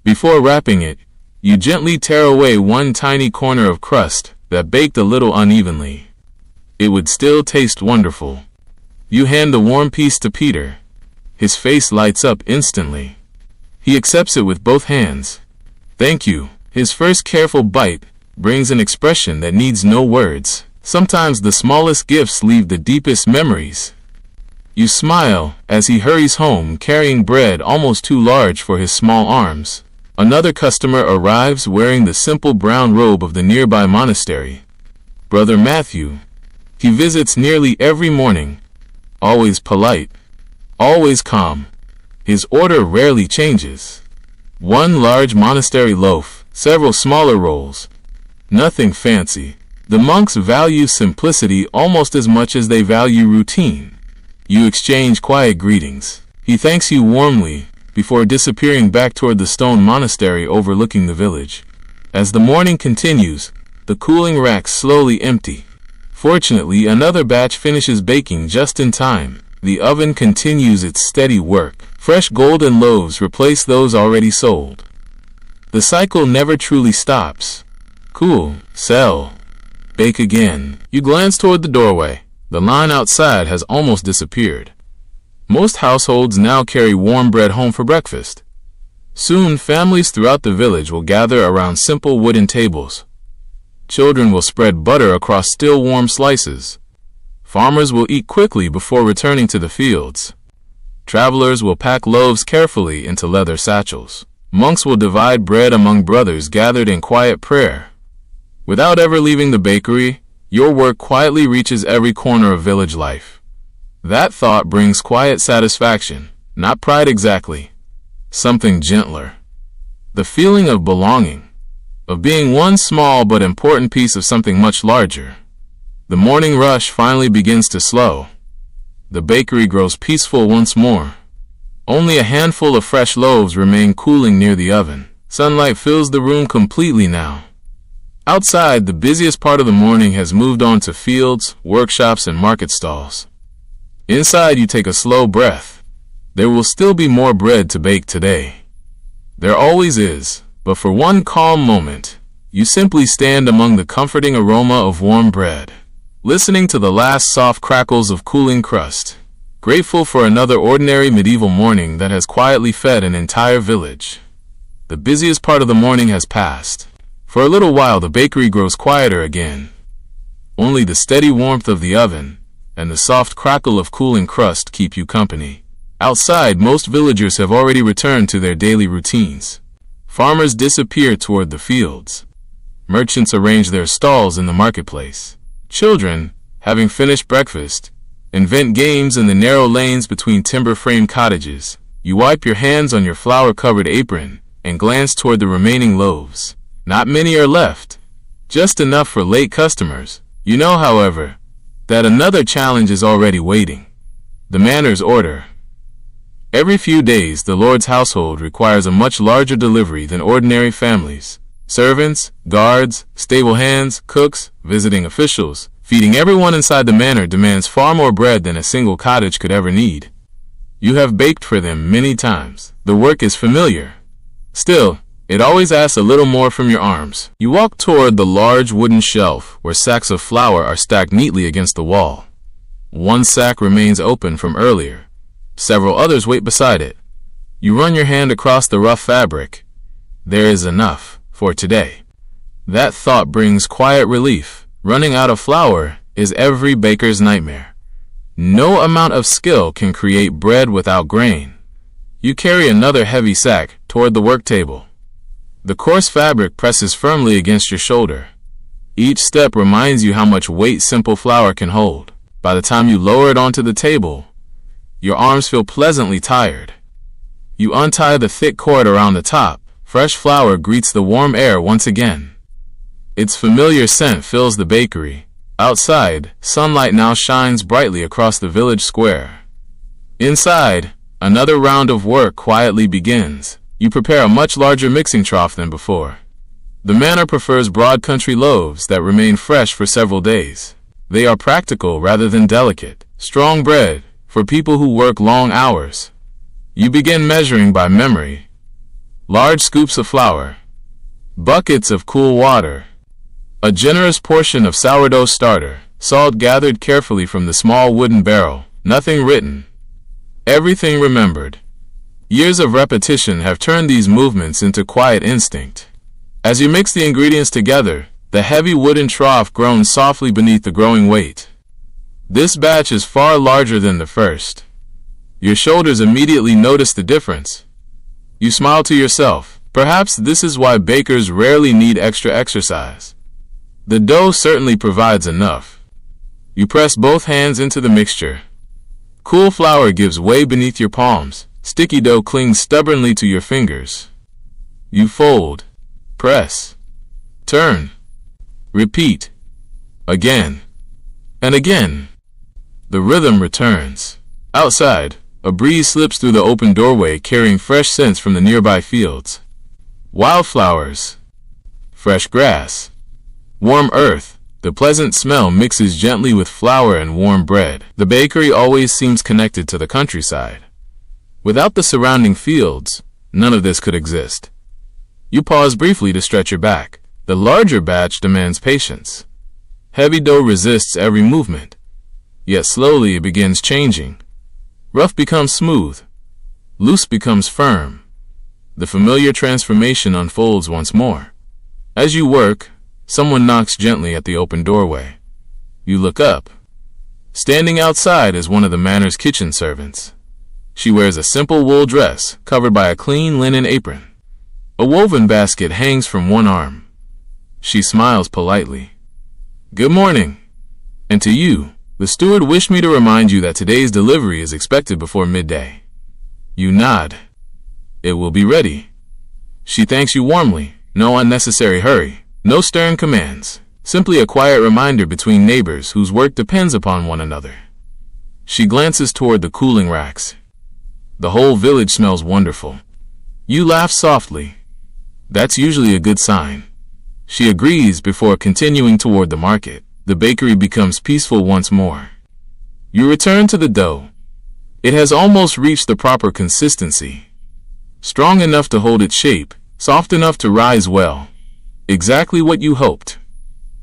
Before wrapping it, you gently tear away one tiny corner of crust that baked a little unevenly. It would still taste wonderful. You hand the warm piece to Peter. His face lights up instantly. He accepts it with both hands. Thank you. His first careful bite brings an expression that needs no words. Sometimes the smallest gifts leave the deepest memories. You smile as he hurries home carrying bread almost too large for his small arms. Another customer arrives wearing the simple brown robe of the nearby monastery. Brother Matthew. He visits nearly every morning. Always polite. Always calm. His order rarely changes. One large monastery loaf, several smaller rolls. Nothing fancy. The monks value simplicity almost as much as they value routine. You exchange quiet greetings. He thanks you warmly before disappearing back toward the stone monastery overlooking the village. As the morning continues, the cooling racks slowly empty. Fortunately, another batch finishes baking just in time. The oven continues its steady work. Fresh golden loaves replace those already sold. The cycle never truly stops. Cool, sell, bake again. You glance toward the doorway. The line outside has almost disappeared. Most households now carry warm bread home for breakfast. Soon, families throughout the village will gather around simple wooden tables. Children will spread butter across still warm slices. Farmers will eat quickly before returning to the fields. Travelers will pack loaves carefully into leather satchels. Monks will divide bread among brothers gathered in quiet prayer. Without ever leaving the bakery, your work quietly reaches every corner of village life. That thought brings quiet satisfaction, not pride exactly. Something gentler. The feeling of belonging, of being one small but important piece of something much larger. The morning rush finally begins to slow. The bakery grows peaceful once more. Only a handful of fresh loaves remain cooling near the oven. Sunlight fills the room completely now. Outside, the busiest part of the morning has moved on to fields, workshops, and market stalls. Inside, you take a slow breath. There will still be more bread to bake today. There always is, but for one calm moment, you simply stand among the comforting aroma of warm bread, listening to the last soft crackles of cooling crust, grateful for another ordinary medieval morning that has quietly fed an entire village. The busiest part of the morning has passed. For a little while, the bakery grows quieter again. Only the steady warmth of the oven and the soft crackle of cooling crust keep you company. Outside, most villagers have already returned to their daily routines. Farmers disappear toward the fields. Merchants arrange their stalls in the marketplace. Children, having finished breakfast, invent games in the narrow lanes between timber-framed cottages. You wipe your hands on your flour-covered apron and glance toward the remaining loaves. Not many are left, just enough for late customers. You know, however, that another challenge is already waiting. The manor's order. Every few days, the Lord's household requires a much larger delivery than ordinary families. Servants, guards, stable hands, cooks, visiting officials, feeding everyone inside the manor demands far more bread than a single cottage could ever need. You have baked for them many times. The work is familiar. Still, it always asks a little more from your arms. You walk toward the large wooden shelf where sacks of flour are stacked neatly against the wall. One sack remains open from earlier. Several others wait beside it. You run your hand across the rough fabric. There is enough for today. That thought brings quiet relief. Running out of flour is every baker's nightmare. No amount of skill can create bread without grain. You carry another heavy sack toward the work table. The coarse fabric presses firmly against your shoulder. Each step reminds you how much weight simple flour can hold. By the time you lower it onto the table, your arms feel pleasantly tired. You untie the thick cord around the top. Fresh flour greets the warm air once again. Its familiar scent fills the bakery. Outside, sunlight now shines brightly across the village square. Inside, another round of work quietly begins. You prepare a much larger mixing trough than before. The manor prefers broad country loaves that remain fresh for several days. They are practical rather than delicate. Strong bread for people who work long hours. You begin measuring by memory. Large scoops of flour, buckets of cool water, a generous portion of sourdough starter, salt gathered carefully from the small wooden barrel. Nothing written, everything remembered. Years of repetition have turned these movements into quiet instinct. As you mix the ingredients together, the heavy wooden trough groans softly beneath the growing weight. This batch is far larger than the first. Your shoulders immediately notice the difference. You smile to yourself. Perhaps this is why bakers rarely need extra exercise. The dough certainly provides enough. You press both hands into the mixture. Cool flour gives way beneath your palms. Sticky dough clings stubbornly to your fingers. You fold, press, turn, repeat, again, and again. The rhythm returns. Outside, a breeze slips through the open doorway carrying fresh scents from the nearby fields. Wildflowers, fresh grass, warm earth. The pleasant smell mixes gently with flour and warm bread. The bakery always seems connected to the countryside. Without the surrounding fields, none of this could exist. You pause briefly to stretch your back. The larger batch demands patience. Heavy dough resists every movement, yet slowly it begins changing. Rough becomes smooth. Loose becomes firm. The familiar transformation unfolds once more. As you work, someone knocks gently at the open doorway. You look up. Standing outside is one of the manor's kitchen servants. She wears a simple wool dress covered by a clean linen apron. A woven basket hangs from one arm. She smiles politely. Good morning. And to you, the steward wished me to remind you that today's delivery is expected before midday. You nod. It will be ready. She thanks you warmly. No unnecessary hurry. No stern commands. Simply a quiet reminder between neighbors whose work depends upon one another. She glances toward the cooling racks. The whole village smells wonderful. You laugh softly. That's usually a good sign. She agrees before continuing toward the market. The bakery becomes peaceful once more. You return to the dough. It has almost reached the proper consistency. Strong enough to hold its shape, soft enough to rise well. Exactly what you hoped.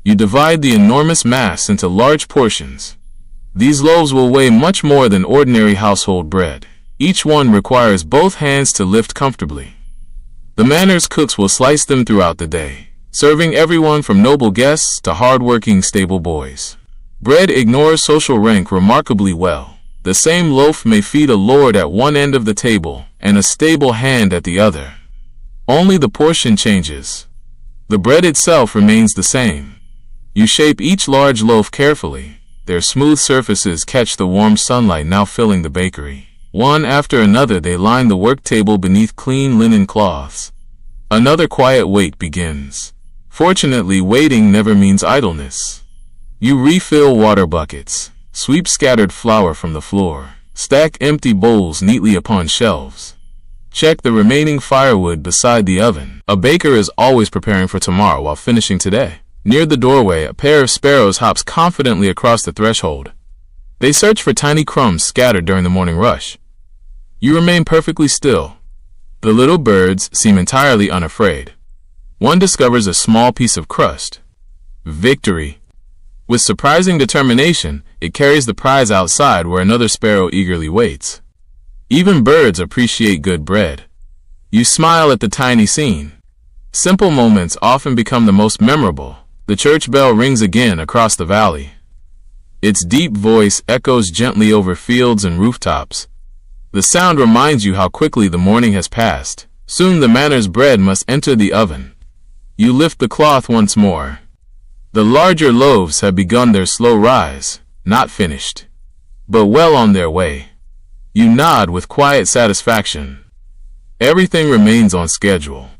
You divide the enormous mass into large portions. These loaves will weigh much more than ordinary household bread. Each one requires both hands to lift comfortably. The manor's cooks will slice them throughout the day, serving everyone from noble guests to hard-working stable boys. Bread ignores social rank remarkably well. The same loaf may feed a lord at one end of the table and a stable hand at the other. Only the portion changes. The bread itself remains the same. You shape each large loaf carefully. Their smooth surfaces catch the warm sunlight now filling the bakery. One after another they line the work table beneath clean linen cloths. Another quiet wait begins. Fortunately, waiting never means idleness. You refill water buckets, sweep scattered flour from the floor, stack empty bowls neatly upon shelves. Check the remaining firewood beside the oven. A baker is always preparing for tomorrow while finishing today. Near the doorway, a pair of sparrows hops confidently across the threshold. They search for tiny crumbs scattered during the morning rush. You remain perfectly still. The little birds seem entirely unafraid. One discovers a small piece of crust. Victory. With surprising determination, it carries the prize outside where another sparrow eagerly waits. Even birds appreciate good bread. You smile at the tiny scene. Simple moments often become the most memorable. The church bell rings again across the valley. Its deep voice echoes gently over fields and rooftops. The sound reminds you how quickly the morning has passed. Soon the manor's bread must enter the oven. You lift the cloth once more. The larger loaves have begun their slow rise, not finished, but well on their way. You nod with quiet satisfaction. Everything remains on schedule.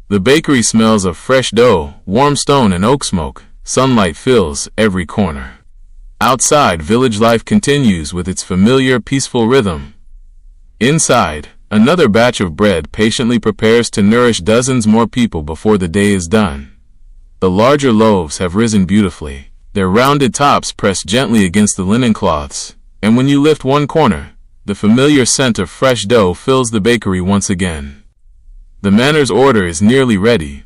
The bakery smells of fresh dough, warm stone, and oak smoke. Sunlight fills every corner. Outside, village life continues with its familiar, peaceful rhythm. Inside, another batch of bread patiently prepares to nourish dozens more people before the day is done. The larger loaves have risen beautifully, their rounded tops pressed gently against the linen cloths, and when you lift one corner, the familiar scent of fresh dough fills the bakery once again. The manor's order is nearly ready.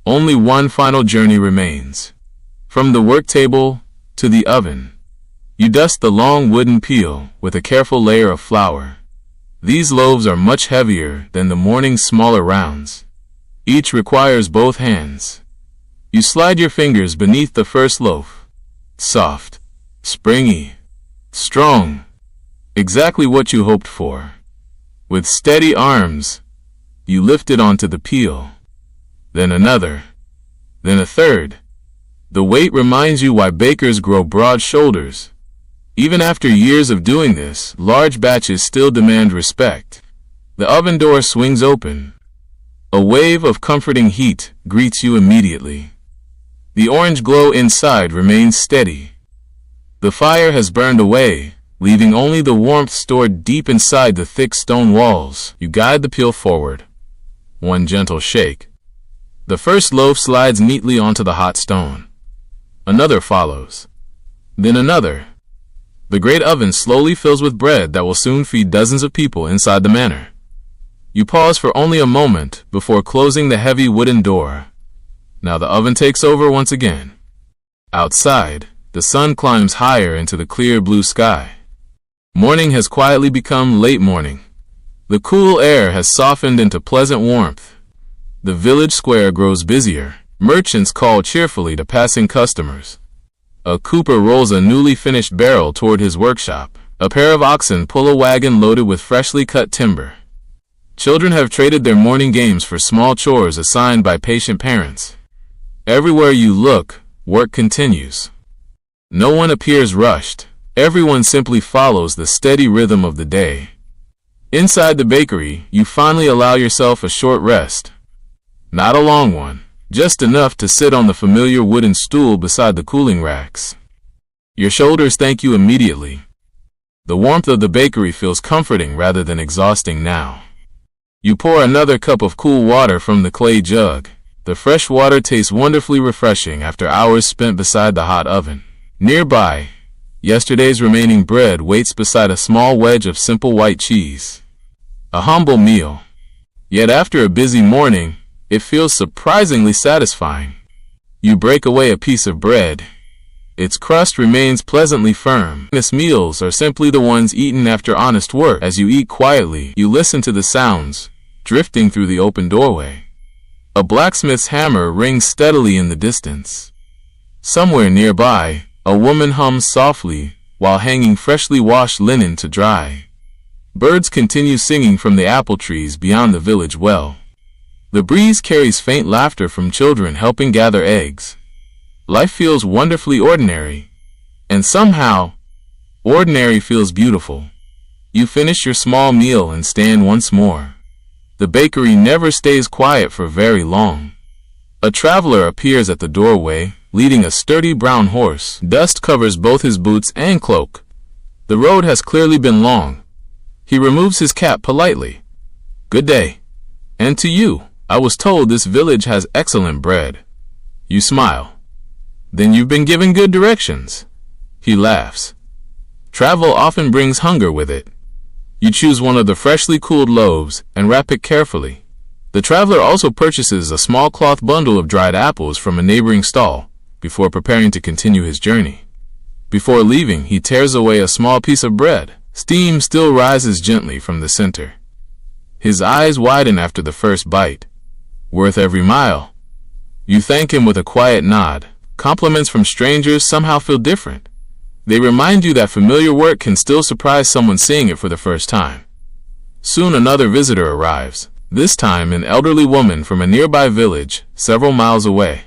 Only one final journey remains. From the work table to the oven. You dust the long wooden peel with a careful layer of flour. These loaves are much heavier than the morning's smaller rounds. Each requires both hands. You slide your fingers beneath the first loaf. Soft, springy, strong. Exactly what you hoped for. With steady arms, you lift it onto the peel. Then another. Then a third. The weight reminds you why bakers grow broad shoulders. Even after years of doing this, large batches still demand respect. The oven door swings open. A wave of comforting heat greets you immediately. The orange glow inside remains steady. The fire has burned away, leaving only the warmth stored deep inside the thick stone walls. You guide the peel forward. One gentle shake. The first loaf slides neatly onto the hot stone. Another follows. Then another. The great oven slowly fills with bread that will soon feed dozens of people inside the manor. You pause for only a moment before closing the heavy wooden door. Now the oven takes over once again. Outside, the sun climbs higher into the clear blue sky. Morning has quietly become late morning. The cool air has softened into pleasant warmth. The village square grows busier. Merchants call cheerfully to passing customers. A cooper rolls a newly finished barrel toward his workshop. A pair of oxen pull a wagon loaded with freshly cut timber. Children have traded their morning games for small chores assigned by patient parents. Everywhere you look, work continues. No one appears rushed. Everyone simply follows the steady rhythm of the day. Inside the bakery, you finally allow yourself a short rest. Not a long one. Just enough to sit on the familiar wooden stool beside the cooling racks. Your shoulders thank you immediately. The warmth of the bakery feels comforting rather than exhausting now. You pour another cup of cool water from the clay jug. The fresh water tastes wonderfully refreshing after hours spent beside the hot oven. Nearby, yesterday's remaining bread waits beside a small wedge of simple white cheese. A humble meal. Yet after a busy morning, it feels surprisingly satisfying. You break away a piece of bread. Its crust remains pleasantly firm. Honest meals are simply the ones eaten after honest work. As you eat quietly, you listen to the sounds drifting through the open doorway. A blacksmith's hammer rings steadily in the distance. Somewhere nearby, a woman hums softly while hanging freshly washed linen to dry. Birds continue singing from the apple trees beyond the village well. The breeze carries faint laughter from children helping gather eggs. Life feels wonderfully ordinary, and somehow, ordinary feels beautiful. You finish your small meal and stand once more. The bakery never stays quiet for very long. A traveler appears at the doorway, leading a sturdy brown horse. Dust covers both his boots and cloak. The road has clearly been long. He removes his cap politely. Good day. And to you. I was told this village has excellent bread. You smile. Then you've been given good directions. He laughs. Travel often brings hunger with it. You choose one of the freshly cooled loaves and wrap it carefully. The traveler also purchases a small cloth bundle of dried apples from a neighboring stall before preparing to continue his journey. Before leaving, he tears away a small piece of bread. Steam still rises gently from the center. His eyes widen after the first bite. Worth every mile. You thank him with a quiet nod. Compliments from strangers somehow feel different. They remind you that familiar work can still surprise someone seeing it for the first time. Soon another visitor arrives, this time an elderly woman from a nearby village, several miles away.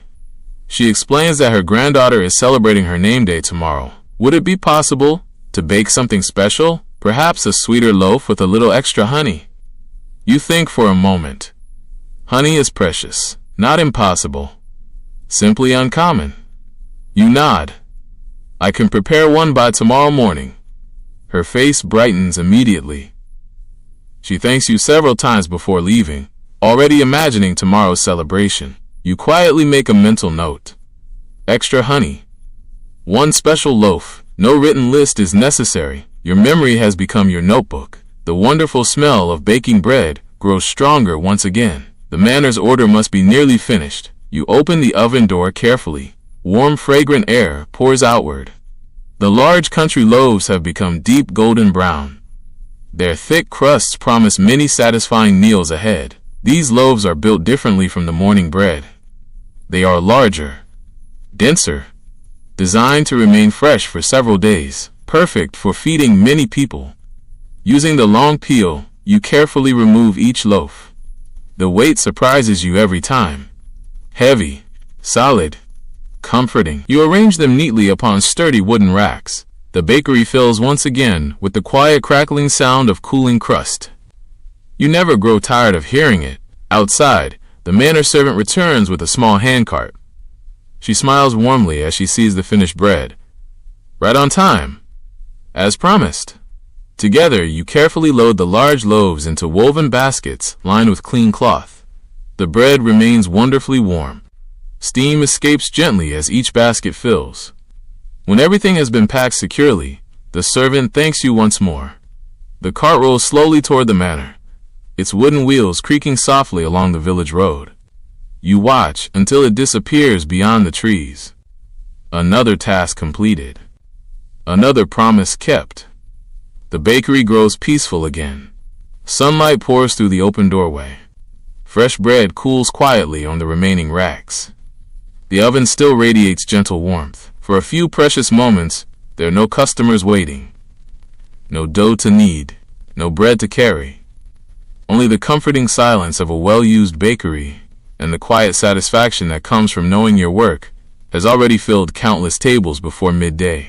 She explains that her granddaughter is celebrating her name day tomorrow. Would it be possible to bake something special? Perhaps a sweeter loaf with a little extra honey? You think for a moment. Honey is precious, not impossible. Simply uncommon. You nod. I can prepare one by tomorrow morning. Her face brightens immediately. She thanks you several times before leaving, already imagining tomorrow's celebration. You quietly make a mental note. Extra honey. One special loaf. No written list is necessary. Your memory has become your notebook. The wonderful smell of baking bread grows stronger once again. The manor's order must be nearly finished. You open the oven door carefully. Warm, fragrant air pours outward. The large country loaves have become deep golden brown. Their thick crusts promise many satisfying meals ahead. These loaves are built differently from the morning bread. They are larger, denser, designed to remain fresh for several days, perfect for feeding many people. Using the long peel, you carefully remove each loaf. The weight surprises you every time. Heavy, solid, comforting. You arrange them neatly upon sturdy wooden racks. The bakery fills once again with the quiet crackling sound of cooling crust. You never grow tired of hearing it. Outside, the manor servant returns with a small handcart. She smiles warmly as she sees the finished bread. Right on time. As promised. Together, you carefully load the large loaves into woven baskets lined with clean cloth. The bread remains wonderfully warm. Steam escapes gently as each basket fills. When everything has been packed securely, the servant thanks you once more. The cart rolls slowly toward the manor, its wooden wheels creaking softly along the village road. You watch until it disappears beyond the trees. Another task completed. Another promise kept. The bakery grows peaceful again. Sunlight pours through the open doorway. Fresh bread cools quietly on the remaining racks. The oven still radiates gentle warmth. For a few precious moments, there are no customers waiting. No dough to knead, no bread to carry. Only the comforting silence of a well-used bakery and the quiet satisfaction that comes from knowing your work has already filled countless tables before midday.